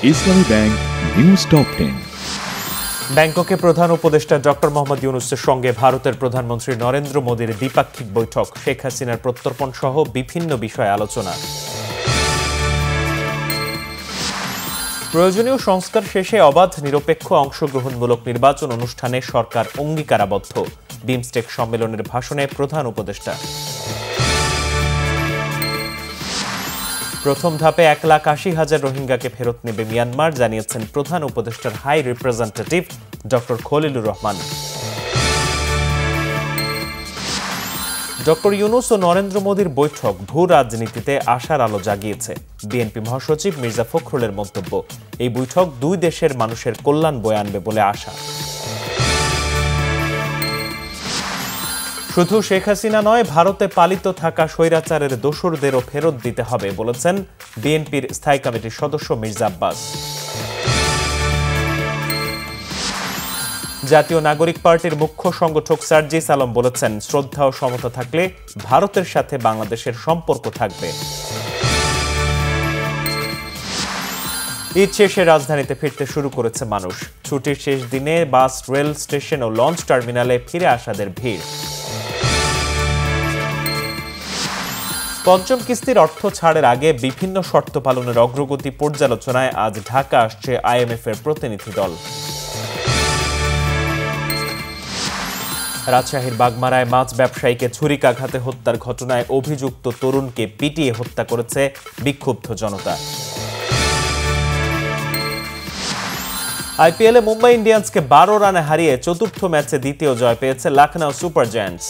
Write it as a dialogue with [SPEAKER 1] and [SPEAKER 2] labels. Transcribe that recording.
[SPEAKER 1] ইসলামী bank news top 10।
[SPEAKER 2] ব্যাংককে প্রধান উপদেষ্টা ডক্টর মোহাম্মদ ইউনূসের সঙ্গে ভারতের প্রধানমন্ত্রী নরেন্দ্র মোদীর দ্বিপাক্ষিক বৈঠক, শেখ হাসিনার প্রত্যর্পণ সহ বিভিন্ন বিষয়ে আলোচনা। প্রয়োজনীয় সংস্কার শেষে অবাধ নিরপেক্ষ অংশগ্রহণমূলক নির্বাচন অনুষ্ঠানে সরকার অঙ্গীকারাবদ্ধ, বিমস্টেক সম্মেলনের ভাষণে প্রধান উপদেষ্টা। প্রথম ধাপে 1,80,000 রোহিঙ্গাকে ফেরত নেবে মিয়ানমার, জানিয়েছেন প্রধান উপদেষ্টার high representative doctor Khalilur Rahman. Doctor Yunus ও নরেন্দ্র মোদীর বৈঠক ভূ রাজনীতিতে আশার আলো জাগিয়েছে। বিএনপি মহাসচিব মির্জা ফখরুলের মন্তব্য, এই বৈঠক দুই দেশের মানুষের কল্যাণ বয়ে আনবে বলে আশা। শুধু শেখ হাসিনা নয়, ভারতে পালিত থাকা স্বৈরাচারের দোসরদেরও ফেরত দিতে হবে বলেছেন বিএনপির স্থায়ী কমিটির সদস্য মির্জা আব্বাস। জাতীয় নাগরিক পার্টির মুখ্য সংগঠক সার্জিস আলম বলেছেন, শ্রদ্ধা ও সমতা থাকলে ভারতের সাথে বাংলাদেশের সম্পর্ক থাকবে। ঈদ শেষে রাজধানীতে ফিরতে শুরু করেছে মানুষ। ছুটির শেষ দিনে বাস, রেল স্টেশন ও লঞ্চ টার্মিনালে ফিরে আসাদের ভিড়। পঞ্চম কিস্তির অর্থ ছাড়ের আগে বিভিন্ন শর্ত পালনের অগ্রগতি পর্যালোচনায় আজ ঢাকা আসছে IMF এর প্রতিনিধি দল। রাজশাহীর বাগমারায় মাছ ব্যবসায়ীকে ছুরিকাঘাতে হত্যার ঘটনায় অভিযুক্ত তরুণকে পিটিয়ে হত্যা করেছে বিক্ষুব্ধ জনতা। IPL-এ মুম্বাই ইন্ডিয়ান্সকে 12 রানে হারিয়ে চতুর্থ ম্যাচে দ্বিতীয় জয় পেয়েছে লখনৌ সুপার জায়ান্টস।